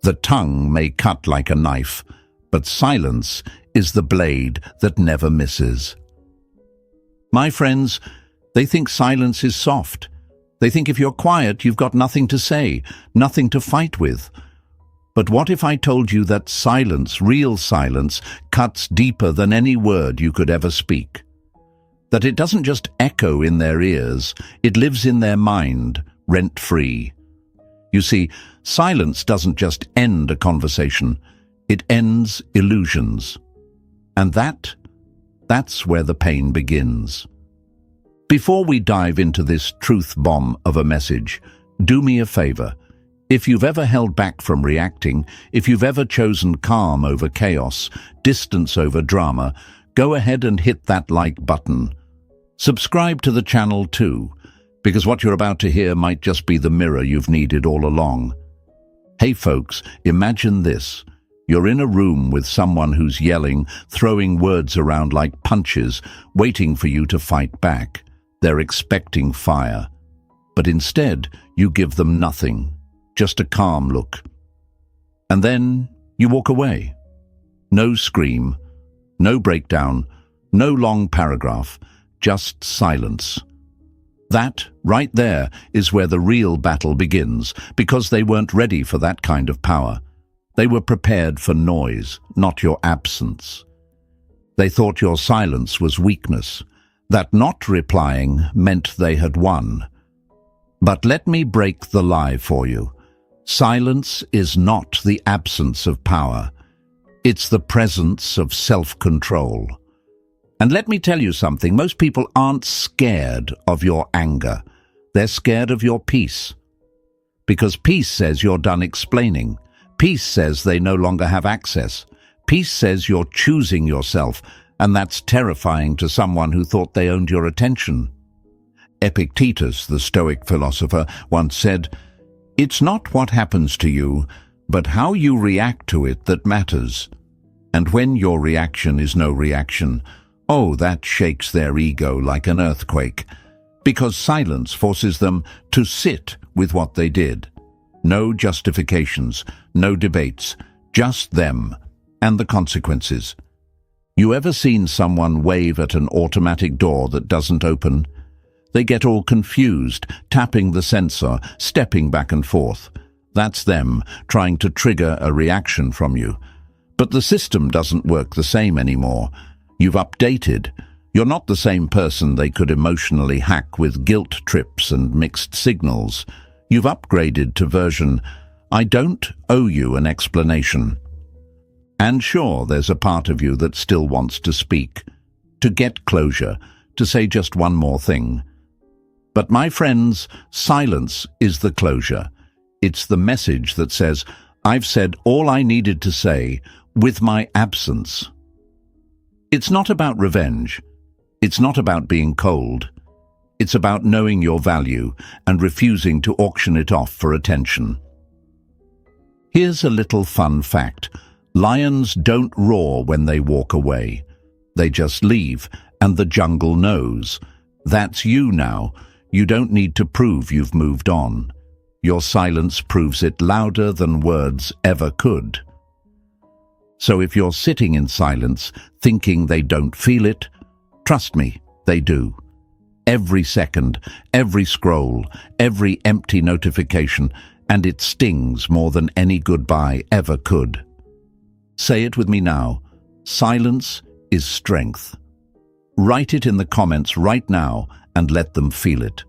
The tongue may cut like a knife, but silence is the blade that never misses. My friends, they think silence is soft. They think if you're quiet, you've got nothing to say, nothing to fight with. But what if I told you that silence, real silence, cuts deeper than any word you could ever speak? That it doesn't just echo in their ears, it lives in their mind, rent-free. You see, silence doesn't just end a conversation, it ends illusions. And that's where the pain begins. Before we dive into this truth bomb of a message, do me a favor. If you've ever held back from reacting, if you've ever chosen calm over chaos, distance over drama, go ahead and hit that like button. Subscribe to the channel too, because what you're about to hear might just be the mirror you've needed all along. Hey folks, imagine this. You're in a room with someone who's yelling, throwing words around like punches, waiting for you to fight back. They're expecting fire. But instead, you give them nothing, just a calm look. And then you walk away. No scream, no breakdown, no long paragraph, just silence. That, right there, is where the real battle begins, because they weren't ready for that kind of power. They were prepared for noise, not your absence. They thought your silence was weakness, that not replying meant they had won. But let me break the lie for you. Silence is not the absence of power. It's the presence of self-control. And let me tell you something, most people aren't scared of your anger. They're scared of your peace. Because peace says you're done explaining. Peace says they no longer have access. Peace says you're choosing yourself, and that's terrifying to someone who thought they owned your attention. Epictetus, the Stoic philosopher, once said, "It's not what happens to you, but how you react to it that matters." And when your reaction is no reaction, oh, that shakes their ego like an earthquake, because silence forces them to sit with what they did. No justifications, no debates, just them and the consequences. You ever seen someone wave at an automatic door that doesn't open? They get all confused, tapping the sensor, stepping back and forth. That's them trying to trigger a reaction from you. But the system doesn't work the same anymore. You've updated. You're not the same person they could emotionally hack with guilt trips and mixed signals. You've upgraded to version, "I don't owe you an explanation." And sure, there's a part of you that still wants to speak, to get closure, to say just one more thing. But my friends, silence is the closure. It's the message that says, I've said all I needed to say with my absence. It's not about revenge. It's not about being cold. It's about knowing your value and refusing to auction it off for attention. Here's a little fun fact. Lions don't roar when they walk away. They just leave, and the jungle knows. That's you now. You don't need to prove you've moved on. Your silence proves it louder than words ever could. So if you're sitting in silence, thinking they don't feel it, trust me, they do. Every second, every scroll, every empty notification, and it stings more than any goodbye ever could. Say it with me now. Silence is strength. Write it in the comments right now and let them feel it.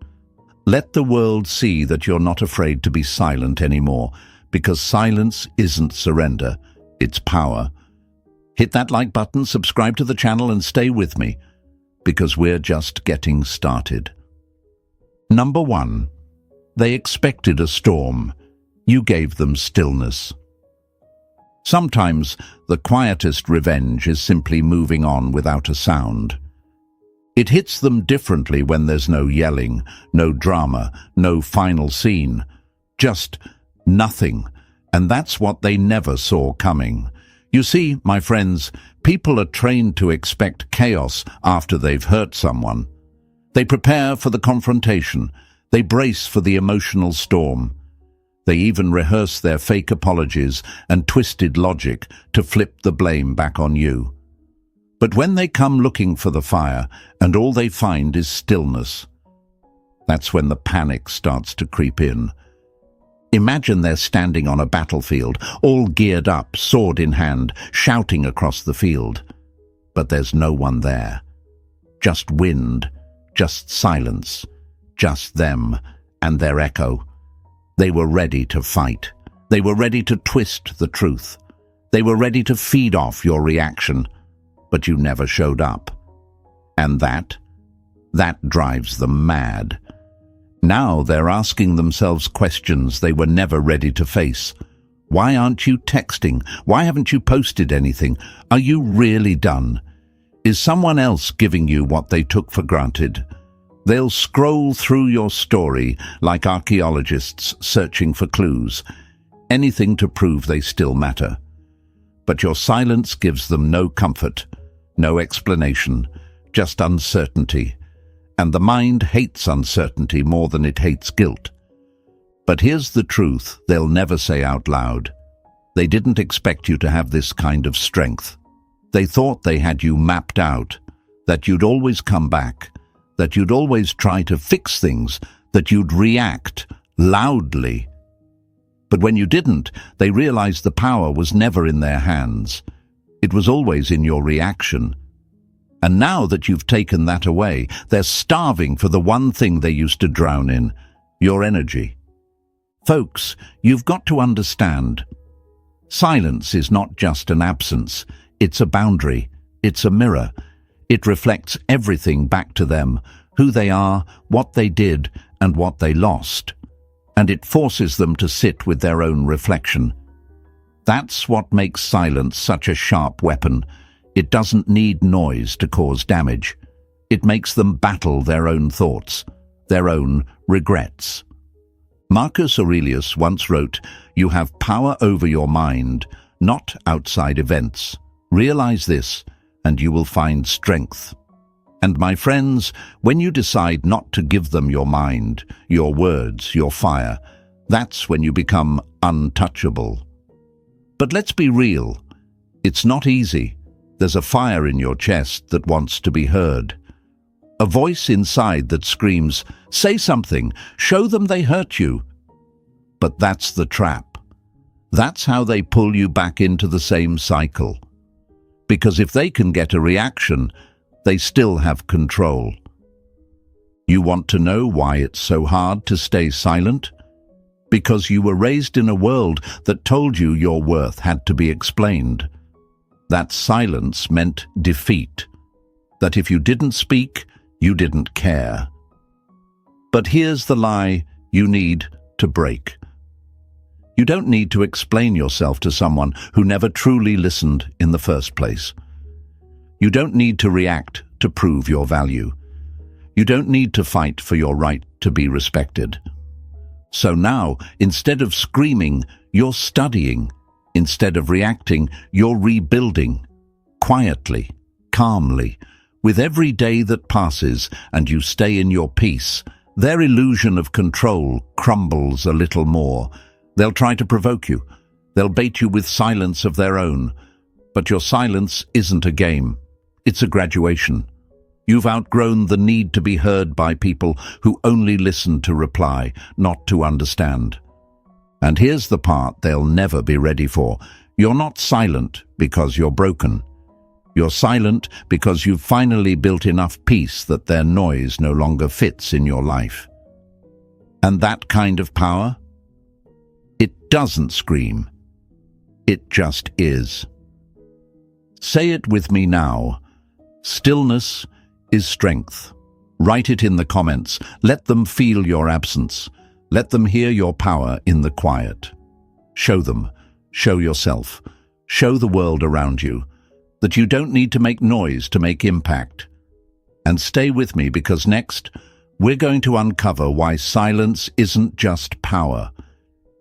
Let the world see that you're not afraid to be silent anymore, because silence isn't surrender, it's power. Hit that like button, subscribe to the channel, and stay with me, because we're just getting started. Number 1. They expected a storm. You gave them stillness. Sometimes the quietest revenge is simply moving on without a sound. It hits them differently when there's no yelling, no drama, no final scene. Just nothing. And that's what they never saw coming. You see, my friends, people are trained to expect chaos after they've hurt someone. They prepare for the confrontation. They brace for the emotional storm. They even rehearse their fake apologies and twisted logic to flip the blame back on you. But when they come looking for the fire and all they find is stillness, that's when the panic starts to creep in. Imagine they're standing on a battlefield, all geared up, sword in hand, shouting across the field. But there's no one there. Just wind, just silence, just them and their echo. They were ready to fight. They were ready to twist the truth. They were ready to feed off your reaction, but you never showed up. And that drives them mad. Now they're asking themselves questions they were never ready to face. Why aren't you texting? Why haven't you posted anything? Are you really done? Is someone else giving you what they took for granted? They'll scroll through your story like archaeologists searching for clues, anything to prove they still matter. But your silence gives them no comfort, no explanation, just uncertainty. And the mind hates uncertainty more than it hates guilt. But here's the truth they'll never say out loud. They didn't expect you to have this kind of strength. They thought they had you mapped out, that you'd always come back, that you'd always try to fix things, that you'd react loudly. But when you didn't, they realized the power was never in their hands. It was always in your reaction. And now that you've taken that away, they're starving for the one thing they used to drown in, your energy. Folks, you've got to understand, silence is not just an absence, it's a boundary, it's a mirror. It reflects everything back to them, who they are, what they did, and what they lost. And it forces them to sit with their own reflection. That's what makes silence such a sharp weapon. It doesn't need noise to cause damage. It makes them battle their own thoughts, their own regrets. Marcus Aurelius once wrote, "You have power over your mind, not outside events. Realize this, and you will find strength." And my friends, when you decide not to give them your mind, your words, your fire, that's when you become untouchable. But let's be real. It's not easy. There's a fire in your chest that wants to be heard. A voice inside that screams, "Say something, show them they hurt you." But that's the trap. That's how they pull you back into the same cycle. Because if they can get a reaction, they still have control. You want to know why it's so hard to stay silent? Because you were raised in a world that told you your worth had to be explained. That silence meant defeat. That if you didn't speak, you didn't care. But here's the lie you need to break. You don't need to explain yourself to someone who never truly listened in the first place. You don't need to react to prove your value. You don't need to fight for your right to be respected. So now, instead of screaming, you're studying. Instead of reacting, you're rebuilding. Quietly, calmly, with every day that passes and you stay in your peace, their illusion of control crumbles a little more. They'll try to provoke you. They'll bait you with silence of their own. But your silence isn't a game. It's a graduation. You've outgrown the need to be heard by people who only listen to reply, not to understand. And here's the part they'll never be ready for. You're not silent because you're broken. You're silent because you've finally built enough peace that their noise no longer fits in your life. And that kind of power? It doesn't scream. It just is. Say it with me now. Stillness is strength. Write it in the comments. Let them feel your absence. Let them hear your power in the quiet. Show them, show yourself, show the world around you that you don't need to make noise to make impact. And stay with me because next, we're going to uncover why silence isn't just power.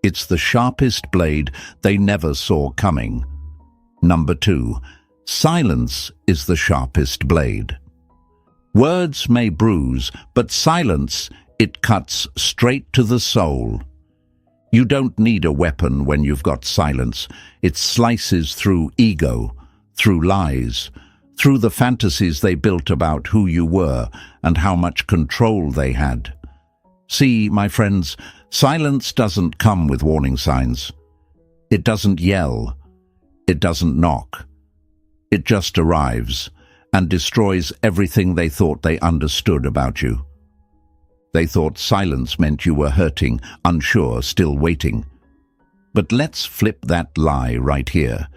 It's the sharpest blade they never saw coming. Number 2, silence is the sharpest blade. Words may bruise, but silence, it cuts straight to the soul. You don't need a weapon when you've got silence. It slices through ego, through lies, through the fantasies they built about who you were and how much control they had. See, my friends, silence doesn't come with warning signs. It doesn't yell. It doesn't knock. It just arrives and destroys everything they thought they understood about you. They thought silence meant you were hurting, unsure, still waiting. But let's flip that lie right here.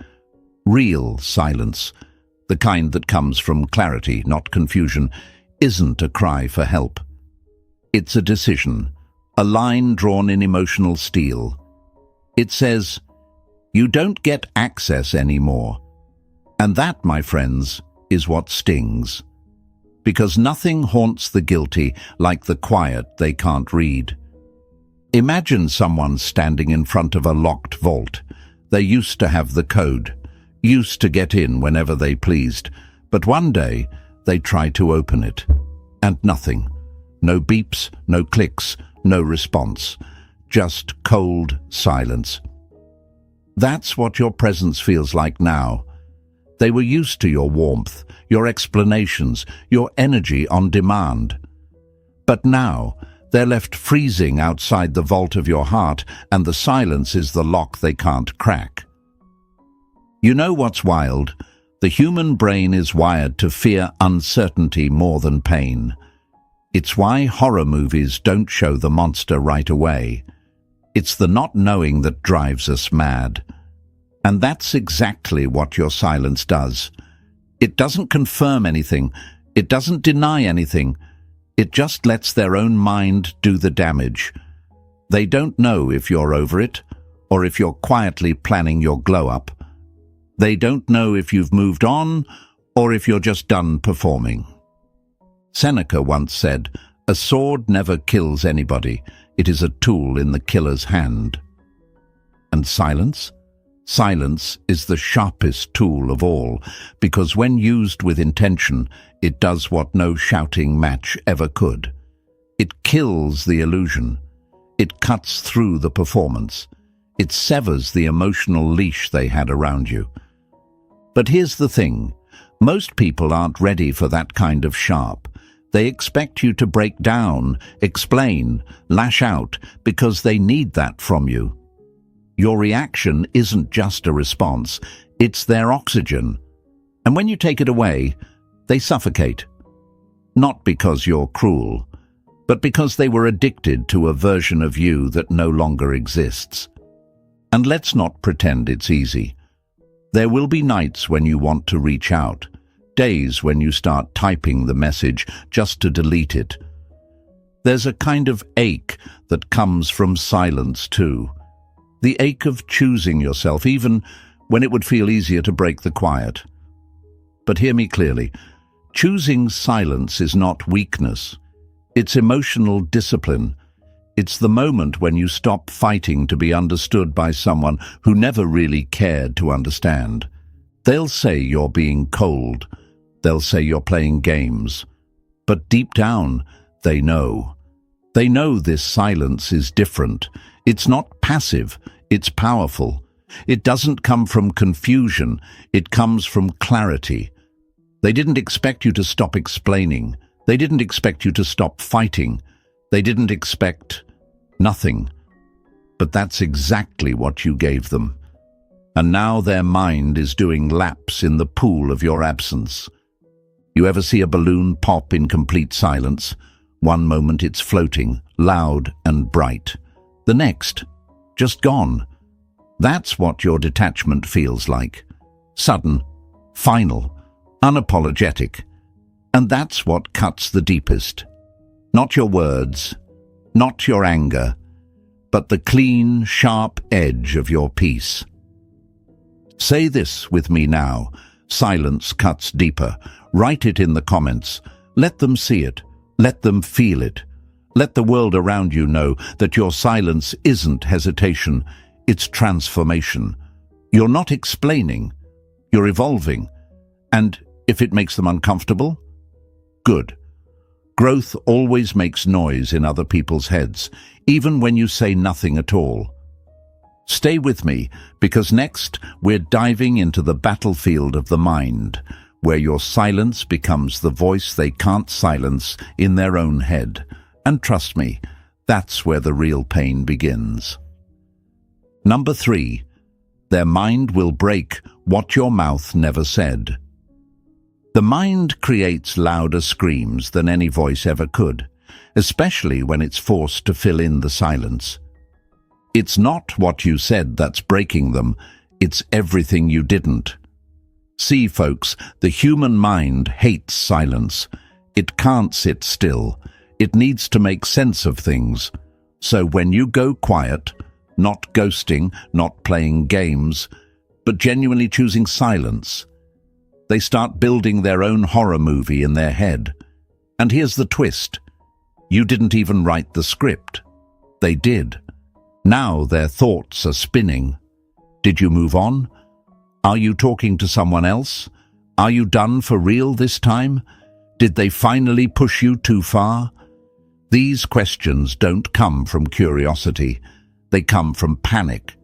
Real silence, the kind that comes from clarity, not confusion, isn't a cry for help. It's a decision, a line drawn in emotional steel. It says, you don't get access anymore. And that, my friends, is what stings. Because nothing haunts the guilty like the quiet they can't read. Imagine someone standing in front of a locked vault. They used to have the code, used to get in whenever they pleased, but one day they tried to open it. And nothing. No beeps, no clicks, no response. Just cold silence. That's what your presence feels like now. They were used to your warmth, your explanations, your energy on demand. But now, they're left freezing outside the vault of your heart, and the silence is the lock they can't crack. You know what's wild? The human brain is wired to fear uncertainty more than pain. It's why horror movies don't show the monster right away. It's the not knowing that drives us mad. And that's exactly what your silence does. It doesn't confirm anything. It doesn't deny anything. It just lets their own mind do the damage. They don't know if you're over it, or if you're quietly planning your glow-up. They don't know if you've moved on, or if you're just done performing. Seneca once said, "A sword never kills anybody. It is a tool in the killer's hand." And silence? Silence is the sharpest tool of all, because when used with intention, it does what no shouting match ever could. It kills the illusion. It cuts through the performance. It severs the emotional leash they had around you. But here's the thing. Most people aren't ready for that kind of sharp. They expect you to break down, explain, lash out, because they need that from you. Your reaction isn't just a response, it's their oxygen. And when you take it away, they suffocate. Not because you're cruel, but because they were addicted to a version of you that no longer exists. And let's not pretend it's easy. There will be nights when you want to reach out, days when you start typing the message just to delete it. There's a kind of ache that comes from silence too. The ache of choosing yourself, even when it would feel easier to break the quiet. But hear me clearly. Choosing silence is not weakness. It's emotional discipline. It's the moment when you stop fighting to be understood by someone who never really cared to understand. They'll say you're being cold. They'll say you're playing games. But deep down, they know. They know this silence is different. It's not passive, it's powerful. It doesn't come from confusion, it comes from clarity. They didn't expect you to stop explaining. They didn't expect you to stop fighting. They didn't expect nothing. But that's exactly what you gave them. And now their mind is doing laps in the pool of your absence. You ever see a balloon pop in complete silence? One moment it's floating, loud and bright. The next, just gone. That's what your detachment feels like. Sudden, final, unapologetic. And that's what cuts the deepest. Not your words, not your anger, but the clean, sharp edge of your peace. Say this with me now. Silence cuts deeper. Write it in the comments. Let them see it. Let them feel it. Let the world around you know that your silence isn't hesitation, it's transformation. You're not explaining, you're evolving. And if it makes them uncomfortable, good. Growth always makes noise in other people's heads, even when you say nothing at all. Stay with me, because next we're diving into the battlefield of the mind, where your silence becomes the voice they can't silence in their own head. And trust me, that's where the real pain begins. Number 3, their mind will break what your mouth never said. The mind creates louder screams than any voice ever could, especially when it's forced to fill in the silence. It's not what you said that's breaking them, it's everything you didn't. See, folks, the human mind hates silence. It can't sit still. It needs to make sense of things. So when you go quiet, not ghosting, not playing games, but genuinely choosing silence, they start building their own horror movie in their head. And here's the twist. You didn't even write the script. They did. Now their thoughts are spinning. Did you move on? Are you talking to someone else? Are you done for real this time? Did they finally push you too far? These questions don't come from curiosity. They come from panic.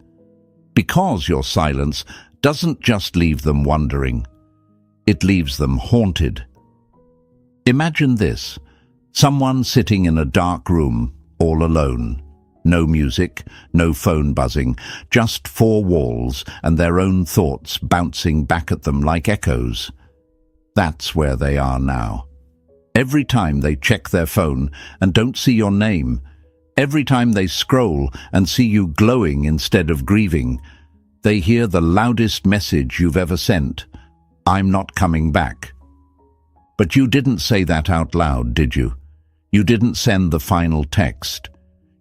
Because your silence doesn't just leave them wondering. It leaves them haunted. Imagine this. Someone sitting in a dark room, all alone. No music, no phone buzzing, just 4 walls and their own thoughts bouncing back at them like echoes. That's where they are now. Every time they check their phone and don't see your name, every time they scroll and see you glowing instead of grieving, they hear the loudest message you've ever sent. I'm not coming back. But you didn't say that out loud, did you? You didn't send the final text.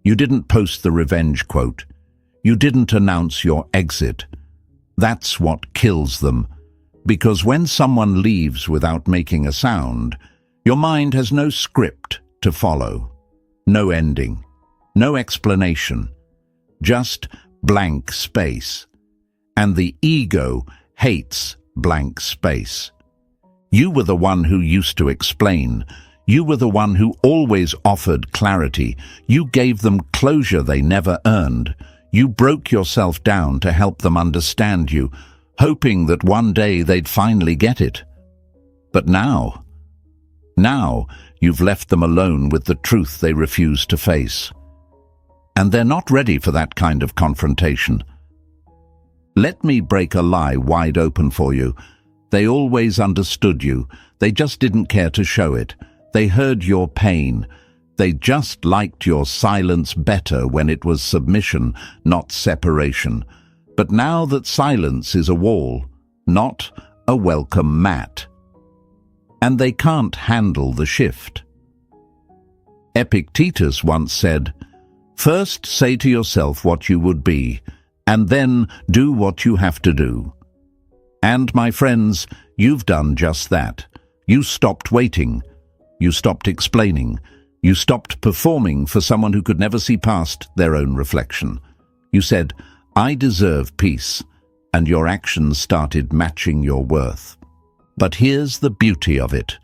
You didn't post the revenge quote. You didn't announce your exit. That's what kills them. Because when someone leaves without making a sound, your mind has no script to follow. No ending. No explanation. Just blank space. And the ego hates blank space. You were the one who used to explain. You were the one who always offered clarity. You gave them closure they never earned. You broke yourself down to help them understand you, hoping that one day they'd finally get it. But now you've left them alone with the truth they refuse to face. And they're not ready for that kind of confrontation. Let me break a lie wide open for you. They always understood you. They just didn't care to show it. They heard your pain. They just liked your silence better when it was submission, not separation. But now that silence is a wall, not a welcome mat. And they can't handle the shift. Epictetus once said, "First say to yourself what you would be, and then do what you have to do." And, my friends, you've done just that. You stopped waiting. You stopped explaining. You stopped performing for someone who could never see past their own reflection. You said, "I deserve peace," and your actions started matching your worth. But here's the beauty of it.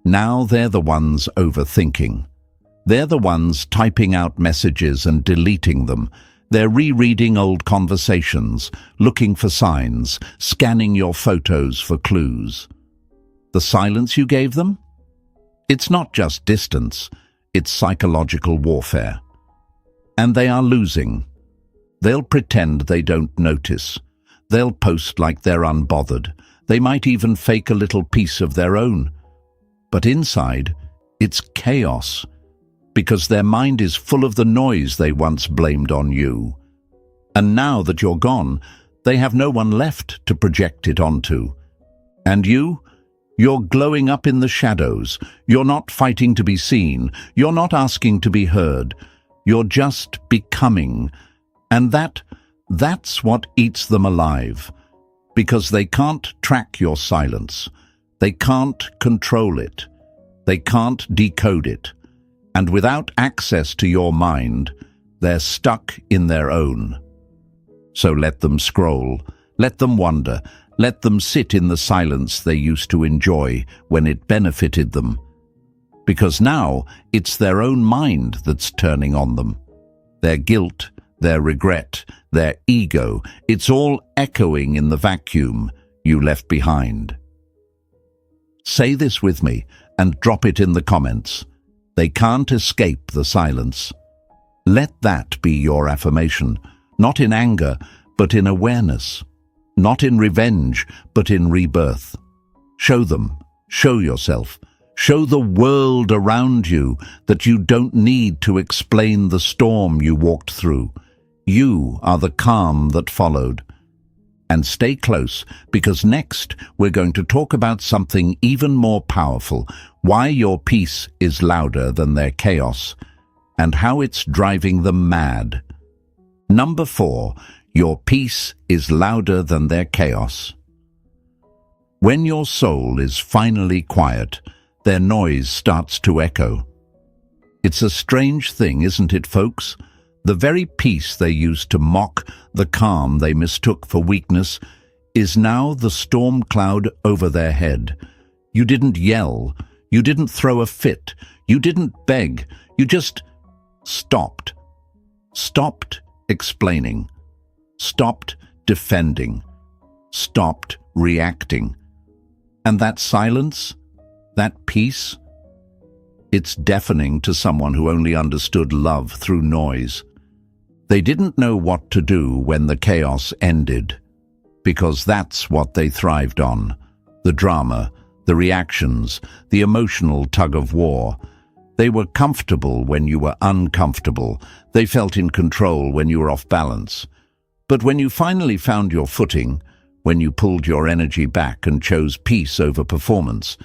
Now they're the ones overthinking. They're the ones typing out messages and deleting them. They're rereading old conversations, looking for signs, scanning your photos for clues. The silence you gave them? It's not just distance, it's psychological warfare. And they are losing. They'll pretend they don't notice. They'll post like they're unbothered. They might even fake a little piece of their own. But inside, it's chaos, because their mind is full of the noise they once blamed on you. And now that you're gone, they have no one left to project it onto. And you're glowing up in the shadows. You're not fighting to be seen. You're not asking to be heard. You're just becoming. And that's what eats them alive. Because they can't track your silence. They can't control it. They can't decode it. And without access to your mind, they're stuck in their own. So let them scroll. Let them wander. Let them sit in the silence they used to enjoy when it benefited them. Because now it's their own mind that's turning on them. Their guilt, their regret, their ego. It's all echoing in the vacuum you left behind. Say this with me and drop it in the comments. They can't escape the silence. Let that be your affirmation, not in anger, but in awareness. Not in revenge, but in rebirth. Show them, show yourself, show the world around you that you don't need to explain the storm you walked through. You are the calm that followed. And stay close, because next we're going to talk about something even more powerful, why your peace is louder than their chaos, and how it's driving them mad. Number 4, your peace is louder than their chaos. When your soul is finally quiet, their noise starts to echo. It's a strange thing, isn't it, folks? The very peace they used to mock, the calm they mistook for weakness, is now the storm cloud over their head. You didn't yell, you didn't throw a fit, you didn't beg, you just stopped. Stopped explaining. Stopped defending. Stopped reacting. And that silence, that peace, it's deafening to someone who only understood love through noise. They didn't know what to do when the chaos ended, because that's what they thrived on. The drama, the reactions, the emotional tug-of-war. They were comfortable when you were uncomfortable. They felt in control when you were off balance. But when you finally found your footing, when you pulled your energy back and chose peace over performance,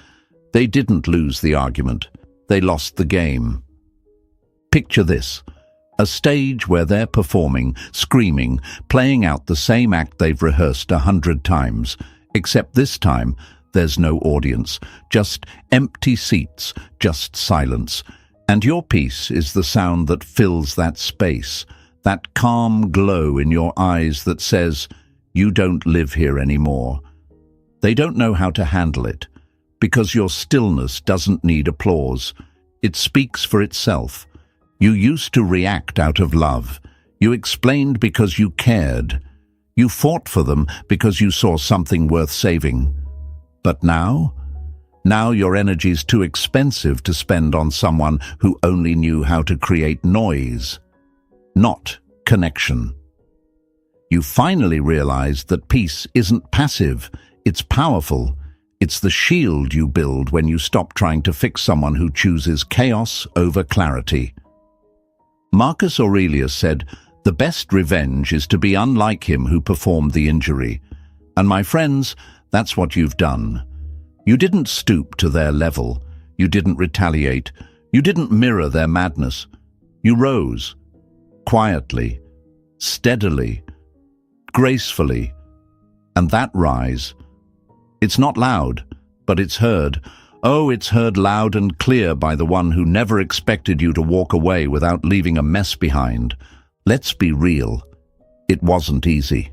they didn't lose the argument. They lost the game. Picture this. A stage where they're performing, screaming, playing out the same act they've rehearsed 100 times, except this time there's no audience, just empty seats, just silence. And your peace is the sound that fills that space, that calm glow in your eyes that says, you don't live here anymore. They don't know how to handle it, because your stillness doesn't need applause. It speaks for itself. You used to react out of love. You explained because you cared. You fought for them because you saw something worth saving. But now your energy's too expensive to spend on someone who only knew how to create noise, not connection. You finally realized that peace isn't passive, it's powerful. It's the shield you build when you stop trying to fix someone who chooses chaos over clarity. Marcus Aurelius said, "The best revenge is to be unlike him who performed the injury." And my friends, that's what you've done. You didn't stoop to their level. You didn't retaliate. You didn't mirror their madness. You rose, quietly, steadily, gracefully. And that rise, it's not loud, but it's heard. Oh, it's heard loud and clear by the one who never expected you to walk away without leaving a mess behind. Let's be real. It wasn't easy.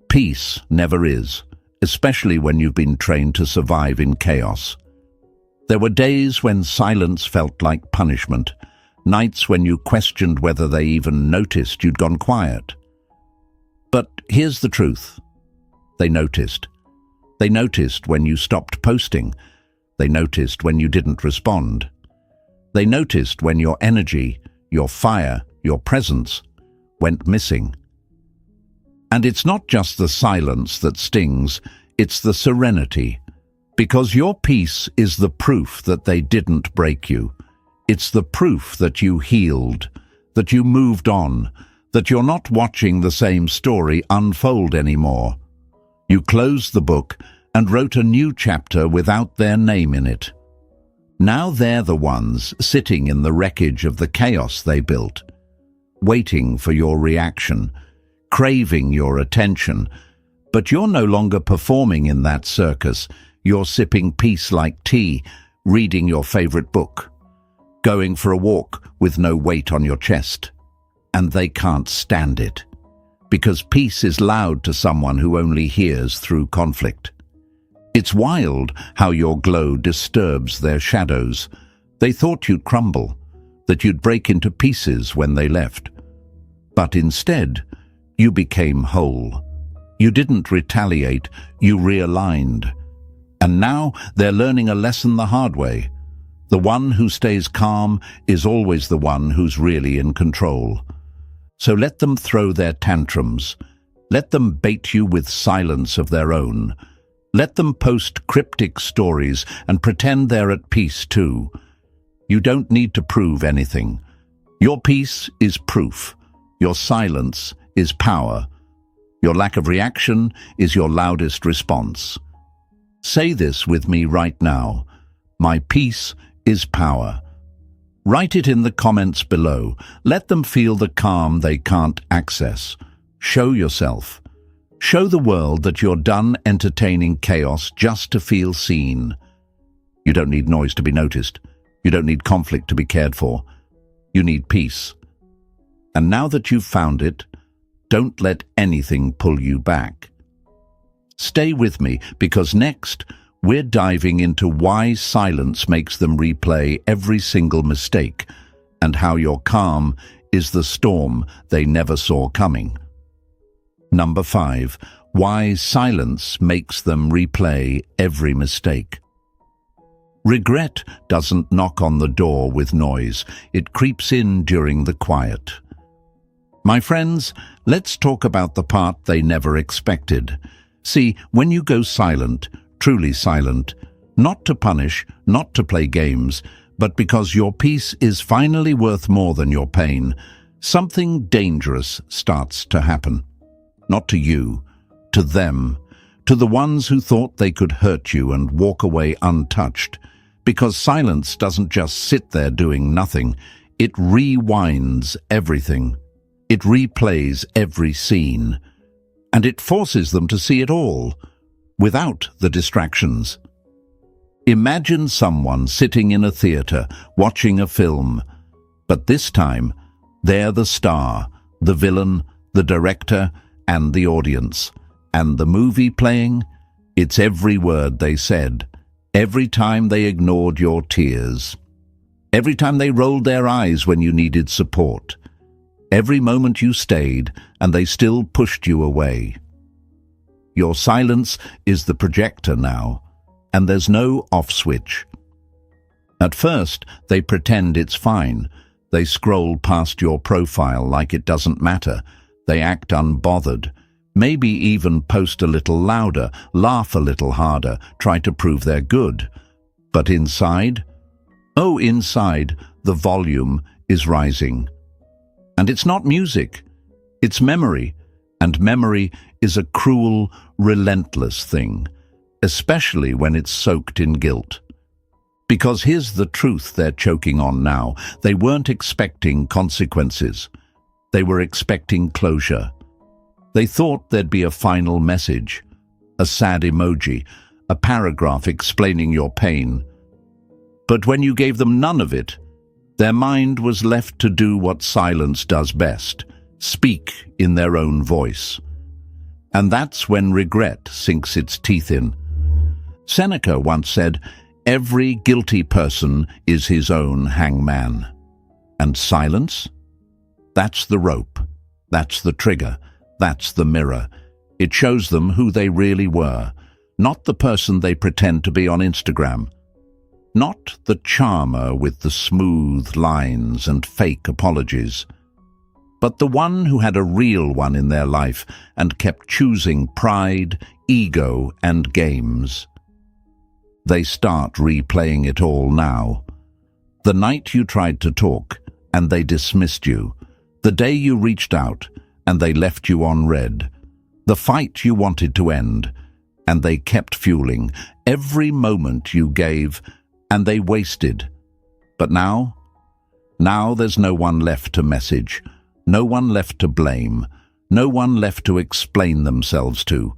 Peace never is, especially when you've been trained to survive in chaos. There were days when silence felt like punishment, nights when you questioned whether they even noticed you'd gone quiet. But here's the truth. They noticed. They noticed when you stopped posting. They noticed when you didn't respond. They noticed when your energy, your fire, your presence went missing. And it's not just the silence that stings, it's the serenity. Because your peace is the proof that they didn't break you. It's the proof that you healed, that you moved on, that you're not watching the same story unfold anymore. You closed the book and wrote a new chapter without their name in it. Now they're the ones sitting in the wreckage of the chaos they built, waiting for your reaction, craving your attention. But you're no longer performing in that circus. You're sipping peace like tea, reading your favorite book, going for a walk with no weight on your chest. And they can't stand it, because peace is loud to someone who only hears through conflict. It's wild how your glow disturbs their shadows. They thought you'd crumble, that you'd break into pieces when they left. But instead, you became whole. You didn't retaliate, you realigned. And now they're learning a lesson the hard way. The one who stays calm is always the one who's really in control. So let them throw their tantrums. Let them bait you with silence of their own. Let them post cryptic stories and pretend they're at peace too. You don't need to prove anything. Your peace is proof. Your silence is power. Your lack of reaction is your loudest response. Say this with me right now. My peace is power. Write it in the comments below. Let them feel the calm they can't access. Show yourself. Show the world that you're done entertaining chaos just to feel seen. You don't need noise to be noticed. You don't need conflict to be cared for. You need peace. And now that you've found it, don't let anything pull you back. Stay with me, because next, we're diving into why silence makes them replay every single mistake, and how your calm is the storm they never saw coming. Number 5. Why silence makes them replay every mistake. Regret doesn't knock on the door with noise. It creeps in during the quiet. My friends, let's talk about the part they never expected. See, when you go silent, truly silent, not to punish, not to play games, but because your peace is finally worth more than your pain, something dangerous starts to happen. Not to you, to them, to the ones who thought they could hurt you and walk away untouched. Because silence doesn't just sit there doing nothing, it rewinds everything. It replays every scene. And it forces them to see it all, without the distractions. Imagine someone sitting in a theater, watching a film, but this time, they're the star, the villain, the director, and the audience. And the movie playing? It's every word they said, every time they ignored your tears, every time they rolled their eyes when you needed support, every moment you stayed and they still pushed you away. Your silence is the projector now, and there's no off switch. At first, they pretend it's fine. They scroll past your profile like it doesn't matter. They act unbothered, maybe even post a little louder, laugh a little harder, try to prove they're good. But inside? Oh, inside, the volume is rising. And it's not music, it's memory. And memory is a cruel, relentless thing, especially when it's soaked in guilt. Because here's the truth they're choking on now. They weren't expecting consequences. They were expecting closure. They thought there'd be a final message, a sad emoji, a paragraph explaining your pain. But when you gave them none of it, their mind was left to do what silence does best, speak in their own voice. And that's when regret sinks its teeth in. Seneca once said, "Every guilty person is his own hangman." And silence? That's the rope. That's the trigger. That's the mirror. It shows them who they really were, not the person they pretend to be on Instagram. Not the charmer with the smooth lines and fake apologies, but the one who had a real one in their life and kept choosing pride, ego, and games. They start replaying it all now. The night you tried to talk and they dismissed you. The day you reached out and they left you on red. The fight you wanted to end and they kept fueling. Every moment you gave and they wasted. But now there's no one left to message, no one left to blame, no one left to explain themselves to.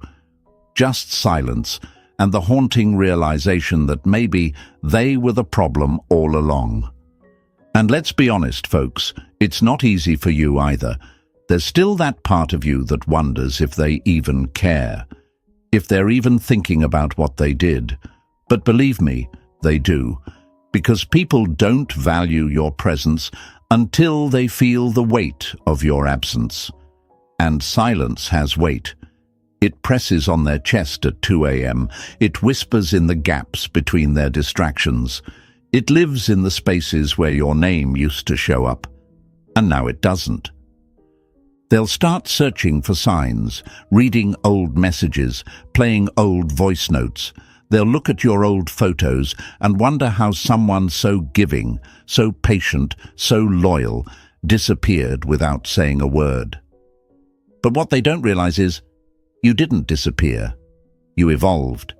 Just silence and the haunting realization that maybe they were the problem all along. And let's be honest, folks, it's not easy for you either. There's still that part of you that wonders if they even care, if they're even thinking about what they did. But believe me, they do, because people don't value your presence until they feel the weight of your absence. And silence has weight. It presses on their chest at 2 a.m. It whispers in the gaps between their distractions. It lives in the spaces where your name used to show up, and now it doesn't. They'll start searching for signs, reading old messages, playing old voice notes. They'll look at your old photos and wonder how someone so giving, so patient, so loyal, disappeared without saying a word. But what they don't realize is, you didn't disappear. You evolved.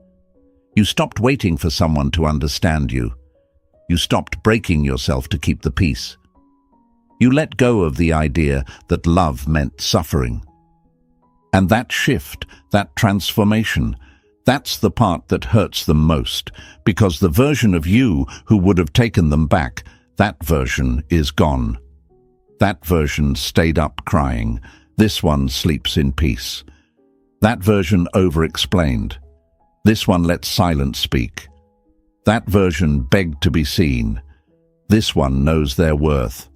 You stopped waiting for someone to understand you. You stopped breaking yourself to keep the peace. You let go of the idea that love meant suffering. And that shift, that transformation, that's the part that hurts them most, because the version of you who would have taken them back, that version is gone. That version stayed up crying. This one sleeps in peace. That version over-explained. This one let silence speak. That version begged to be seen. This one knows their worth.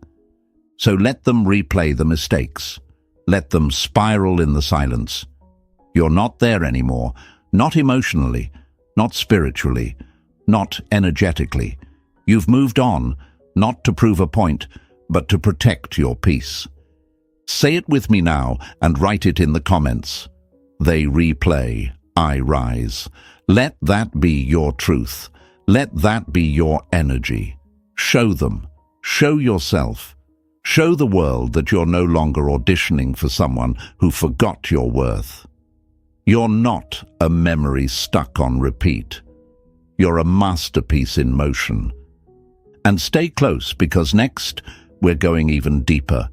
So let them replay the mistakes. Let them spiral in the silence. You're not there anymore, not emotionally, not spiritually, not energetically. You've moved on, not to prove a point, but to protect your peace. Say it with me now and write it in the comments. They replay, I rise. Let that be your truth. Let that be your energy. Show them. Show yourself. Show the world that you're no longer auditioning for someone who forgot your worth. You're not a memory stuck on repeat. You're a masterpiece in motion. And stay close, because next we're going even deeper,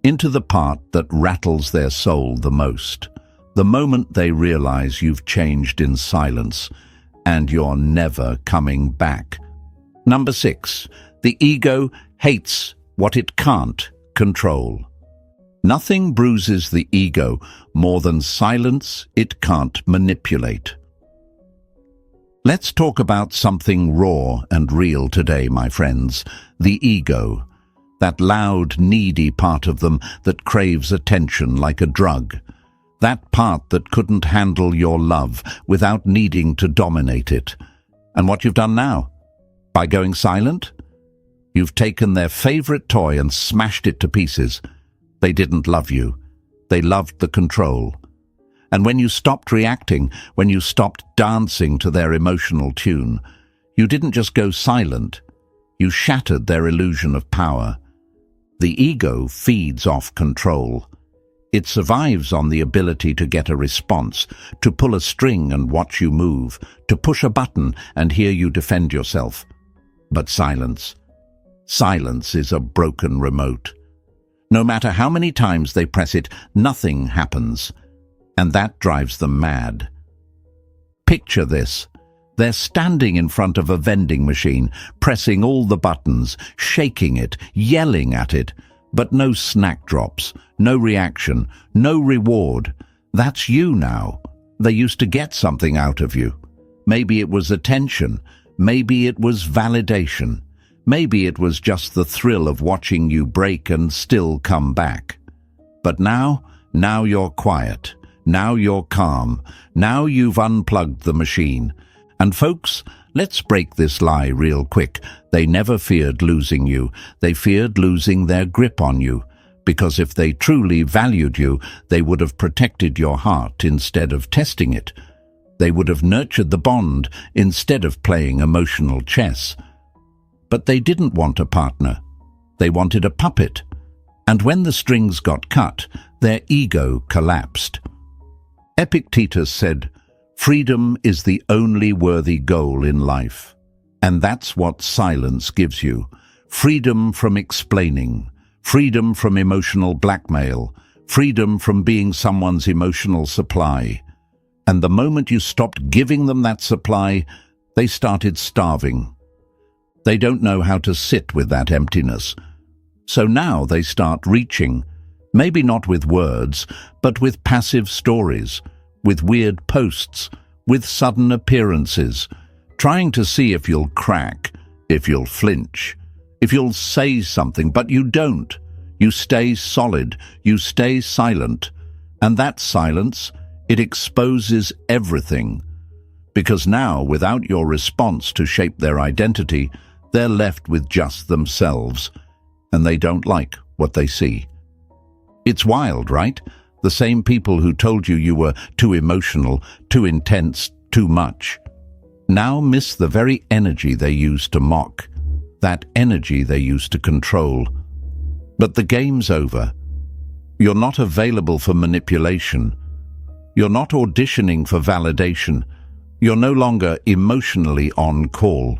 into the part that rattles their soul the most. The moment they realize you've changed in silence, and you're never coming back. Number 6, the ego hates what it can't control. Nothing bruises the ego more than silence it can't manipulate. Let's talk about something raw and real today, my friends. The ego. That loud, needy part of them that craves attention like a drug. That part that couldn't handle your love without needing to dominate it. And what you've done now? By going silent? You've taken their favorite toy and smashed it to pieces. They didn't love you. They loved the control. And when you stopped reacting, when you stopped dancing to their emotional tune, you didn't just go silent. You shattered their illusion of power. The ego feeds off control. It survives on the ability to get a response, to pull a string and watch you move, to push a button and hear you defend yourself. But silence. Silence is a broken remote. No matter how many times they press it, nothing happens. And that drives them mad. Picture this. They're standing in front of a vending machine, pressing all the buttons, shaking it, yelling at it, but no snack drops, no reaction, no reward. That's you now. They used to get something out of you. Maybe it was attention. Maybe it was validation. Maybe it was just the thrill of watching you break and still come back. But now you're quiet. Now you're calm. Now you've unplugged the machine. And folks, let's break this lie real quick. They never feared losing you. They feared losing their grip on you. Because if they truly valued you, they would have protected your heart instead of testing it. They would have nurtured the bond instead of playing emotional chess. But they didn't want a partner. They wanted a puppet. And when the strings got cut, their ego collapsed. Epictetus said, "Freedom is the only worthy goal in life." And that's what silence gives you. Freedom from explaining. Freedom from emotional blackmail. Freedom from being someone's emotional supply. And the moment you stopped giving them that supply, they started starving. They don't know how to sit with that emptiness. So now they start reaching, maybe not with words, but with passive stories, with weird posts, with sudden appearances, trying to see if you'll crack, if you'll flinch, if you'll say something, but you don't. You stay solid, you stay silent. And that silence, it exposes everything. Because now, without your response to shape their identity, they're left with just themselves, and they don't like what they see. It's wild, right? The same people who told you you were too emotional, too intense, too much, now miss the very energy they used to mock, that energy they used to control. But the game's over. You're not available for manipulation. You're not auditioning for validation. You're no longer emotionally on call.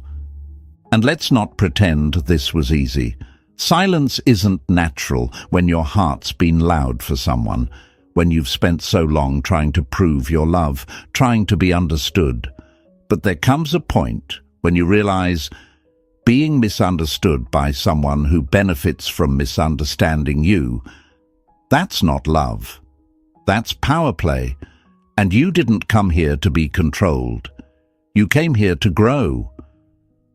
And let's not pretend this was easy. Silence isn't natural when your heart's been loud for someone, when you've spent so long trying to prove your love, trying to be understood. But there comes a point when you realize being misunderstood by someone who benefits from misunderstanding you, that's not love. That's power play. And you didn't come here to be controlled. You came here to grow.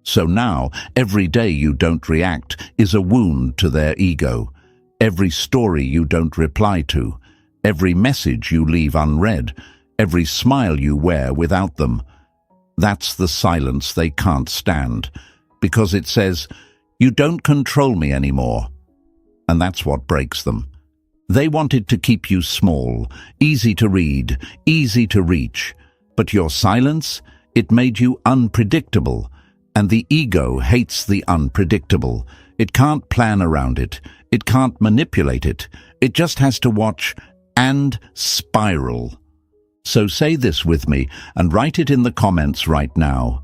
So now, every day you don't react is a wound to their ego. Every story you don't reply to, every message you leave unread, every smile you wear without them, that's the silence they can't stand, because it says, you don't control me anymore. And that's what breaks them. They wanted to keep you small, easy to read, easy to reach. But your silence, it made you unpredictable. And the ego hates the unpredictable. It can't plan around it. It can't manipulate it. It just has to watch and spiral. So say this with me and write it in the comments right now.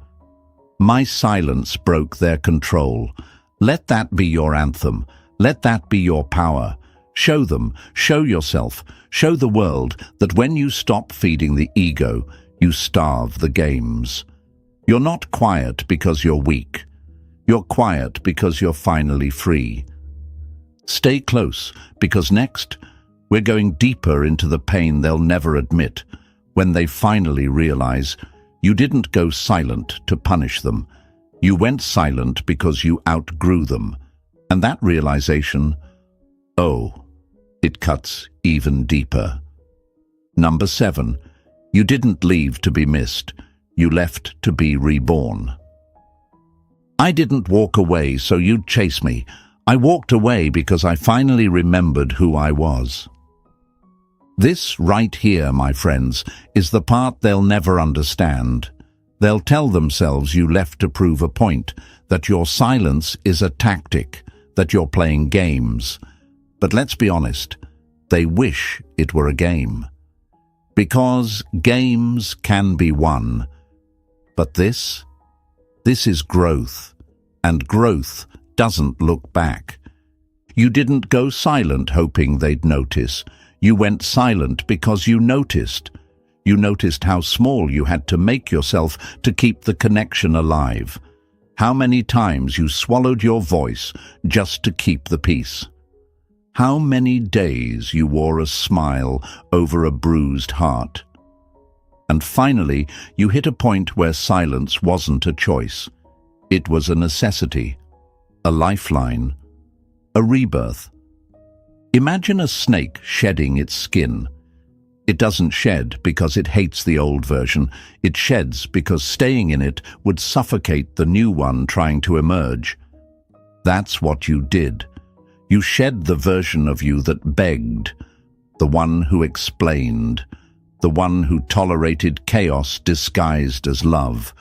My silence broke their control. Let that be your anthem. Let that be your power. Show them, show yourself, show the world that when you stop feeding the ego, you starve the games. You're not quiet because you're weak. You're quiet because you're finally free. Stay close, because next, we're going deeper into the pain they'll never admit, when they finally realize you didn't go silent to punish them. You went silent because you outgrew them. And that realization, oh, it cuts even deeper. Number 7, you didn't leave to be missed. You left to be reborn. I didn't walk away so you'd chase me. I walked away because I finally remembered who I was. This right here, my friends, is the part they'll never understand. They'll tell themselves you left to prove a point, that your silence is a tactic, that you're playing games. But let's be honest, they wish it were a game. Because games can be won. But this is growth, and growth doesn't look back. You didn't go silent hoping they'd notice. You went silent because you noticed. You noticed how small you had to make yourself to keep the connection alive. How many times you swallowed your voice just to keep the peace. How many days you wore a smile over a bruised heart. And finally, you hit a point where silence wasn't a choice. It was a necessity, a lifeline, a rebirth. Imagine a snake shedding its skin. It doesn't shed because it hates the old version. It sheds because staying in it would suffocate the new one trying to emerge. That's what you did. You shed the version of you that begged, the one who explained, the one who tolerated chaos disguised as love.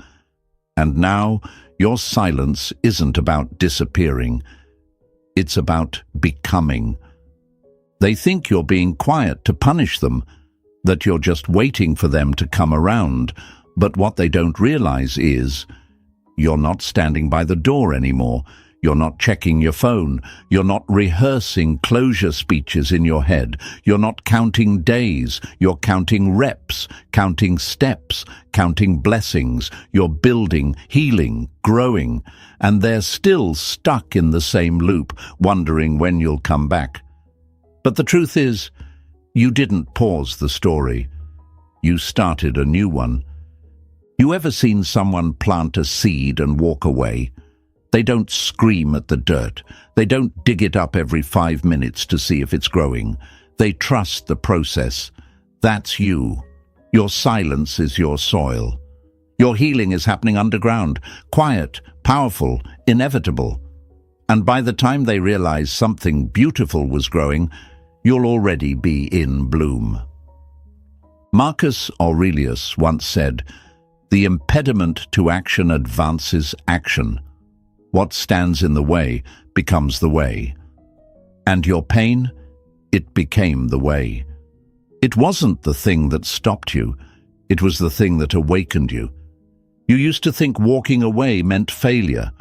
And now, your silence isn't about disappearing. It's about becoming. They think you're being quiet to punish them, that you're just waiting for them to come around. But what they don't realize is, you're not standing by the door anymore. You're not checking your phone. You're not rehearsing closure speeches in your head. You're not counting days. You're counting reps, counting steps, counting blessings. You're building, healing, growing. And they're still stuck in the same loop, wondering when you'll come back. But the truth is, you didn't pause the story. You started a new one. You ever seen someone plant a seed and walk away? They don't scream at the dirt. They don't dig it up every 5 minutes to see if it's growing. They trust the process. That's you. Your silence is your soil. Your healing is happening underground, quiet, powerful, inevitable. And by the time they realize something beautiful was growing, you'll already be in bloom. Marcus Aurelius once said, "The impediment to action advances action. What stands in the way becomes the way." And your pain, it became the way. It wasn't the thing that stopped you, it was the thing that awakened you. You used to think walking away meant failure,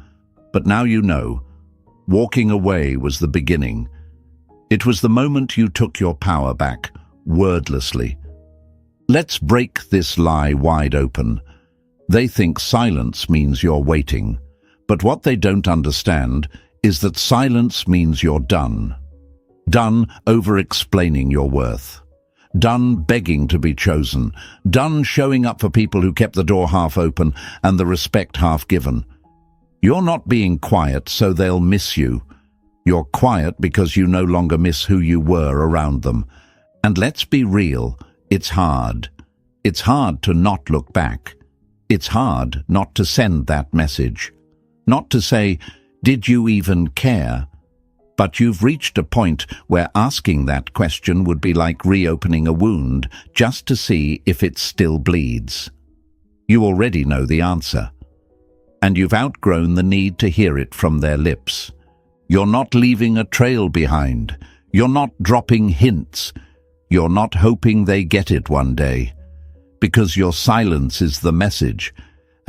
but now you know, walking away was the beginning. It was the moment you took your power back, wordlessly. Let's break this lie wide open. They think silence means you're waiting, but what they don't understand is that silence means you're done. Done over-explaining your worth. Done begging to be chosen. Done showing up for people who kept the door half open and the respect half given. You're not being quiet so they'll miss you. You're quiet because you no longer miss who you were around them. And let's be real, it's hard. It's hard to not look back. It's hard not to send that message. Not to say, "Did you even care?" But you've reached a point where asking that question would be like reopening a wound just to see if it still bleeds. You already know the answer. And you've outgrown the need to hear it from their lips. You're not leaving a trail behind. You're not dropping hints. You're not hoping they get it one day. Because your silence is the message.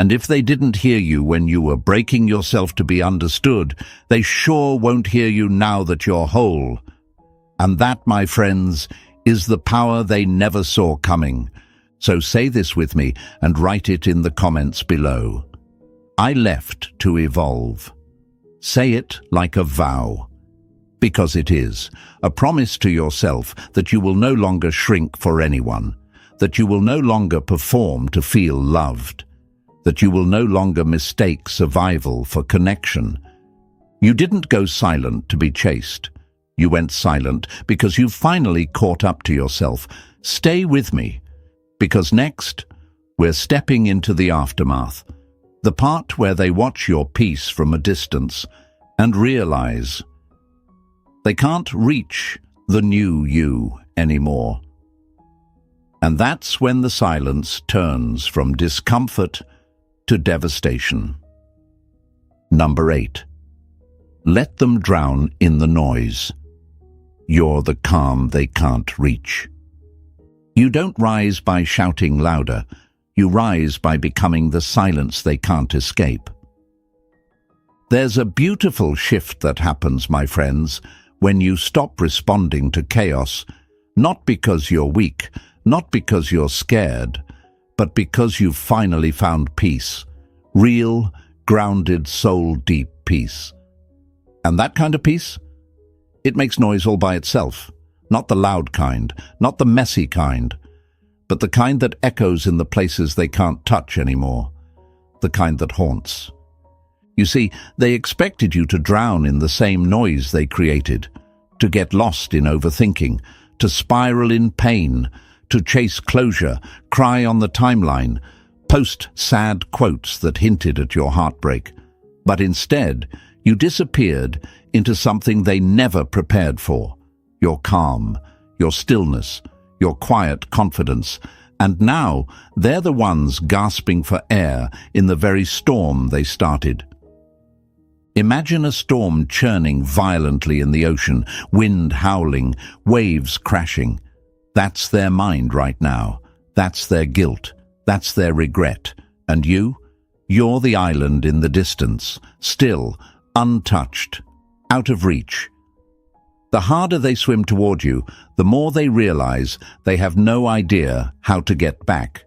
And if they didn't hear you when you were breaking yourself to be understood, they sure won't hear you now that you're whole. And that, my friends, is the power they never saw coming. So say this with me and write it in the comments below. I left to evolve. Say it like a vow. Because it is. A promise to yourself that you will no longer shrink for anyone. That you will no longer perform to feel loved. That you will no longer mistake survival for connection. You didn't go silent to be chased. You went silent because you finally caught up to yourself. Stay with me, because next, we're stepping into the aftermath, the part where they watch your peace from a distance and realize they can't reach the new you anymore. And that's when the silence turns from discomfort to devastation. Number 8. Let them drown in the noise. You're the calm they can't reach. You don't rise by shouting louder. You rise by becoming the silence they can't escape. There's a beautiful shift that happens, my friends, when you stop responding to chaos, not because you're weak, not because you're scared, but because you've finally found peace. Real, grounded, soul-deep peace. And that kind of peace? It makes noise all by itself. Not the loud kind, not the messy kind, but the kind that echoes in the places they can't touch anymore. The kind that haunts. You see, they expected you to drown in the same noise they created, to get lost in overthinking, to spiral in pain, to chase closure, cry on the timeline, post sad quotes that hinted at your heartbreak. But instead, you disappeared into something they never prepared for. Your calm, your stillness, your quiet confidence. And now, they're the ones gasping for air in the very storm they started. Imagine a storm churning violently in the ocean, wind howling, waves crashing. That's their mind right now. That's their guilt. That's their regret. And you? You're the island in the distance, still, untouched, out of reach. The harder they swim toward you, the more they realize they have no idea how to get back.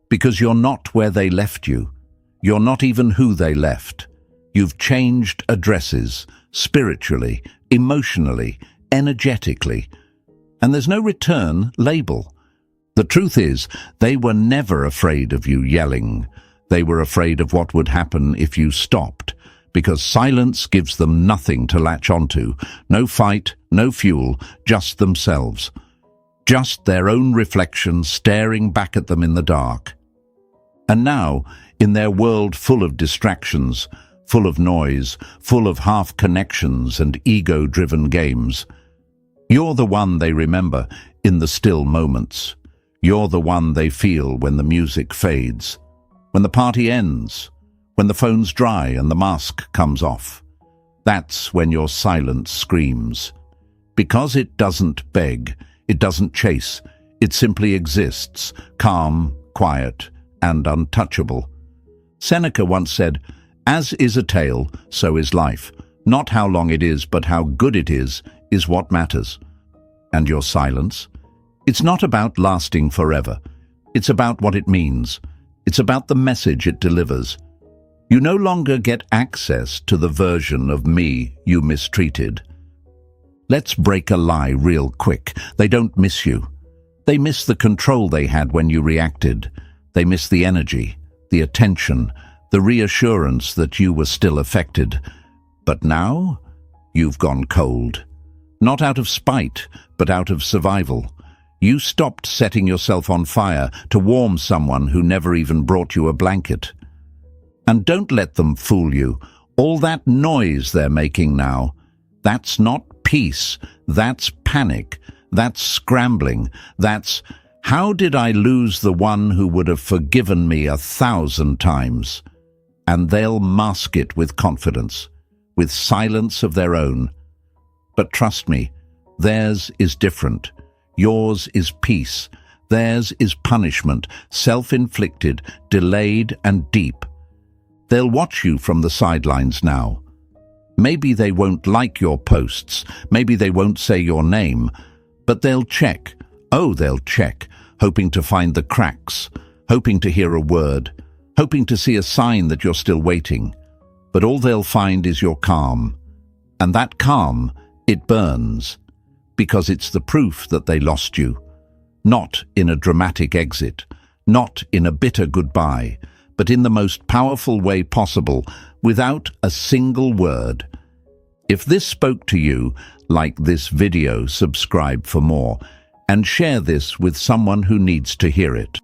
Because you're not where they left you. You're not even who they left. You've changed addresses, spiritually, emotionally, energetically. And there's no return label. The truth is, they were never afraid of you yelling. They were afraid of what would happen if you stopped, because silence gives them nothing to latch onto. No fight, no fuel, just themselves. just their own reflection staring back at them in the dark. And now, in their world full of distractions, full of noise, full of half-connections and ego-driven games, you're the one they remember in the still moments. You're the one they feel when the music fades, when the party ends, when the phone's dry and the mask comes off. That's when your silence screams. Because it doesn't beg, it doesn't chase, it simply exists, calm, quiet, and untouchable. Seneca once said, "As is a tale, so is life. Not how long it is, but how good it is what matters." And your silence? It's not about lasting forever. It's about what it means. It's about the message it delivers. You no longer get access to the version of me you mistreated. Let's break a lie real quick. They don't miss you. They miss the control they had when you reacted. They miss the energy, the attention, the reassurance that you were still affected. But now, you've gone cold. Not out of spite, but out of survival. You stopped setting yourself on fire to warm someone who never even brought you a blanket. And don't let them fool you. All that noise they're making now, that's not peace, that's panic, that's scrambling, that's, how did I lose the one who would have forgiven me 1,000 times? And they'll mask it with confidence, with silence of their own. But trust me, theirs is different. Yours is peace. Theirs is punishment, self-inflicted, delayed and deep. They'll watch you from the sidelines now. Maybe they won't like your posts, maybe they won't say your name, but they'll check. Oh, they'll check, hoping to find the cracks, hoping to hear a word, hoping to see a sign that you're still waiting. But all they'll find is your calm. And that calm, it burns, because it's the proof that they lost you. Not in a dramatic exit, not in a bitter goodbye, but in the most powerful way possible, without a single word. If this spoke to you, like this video, subscribe for more, and share this with someone who needs to hear it.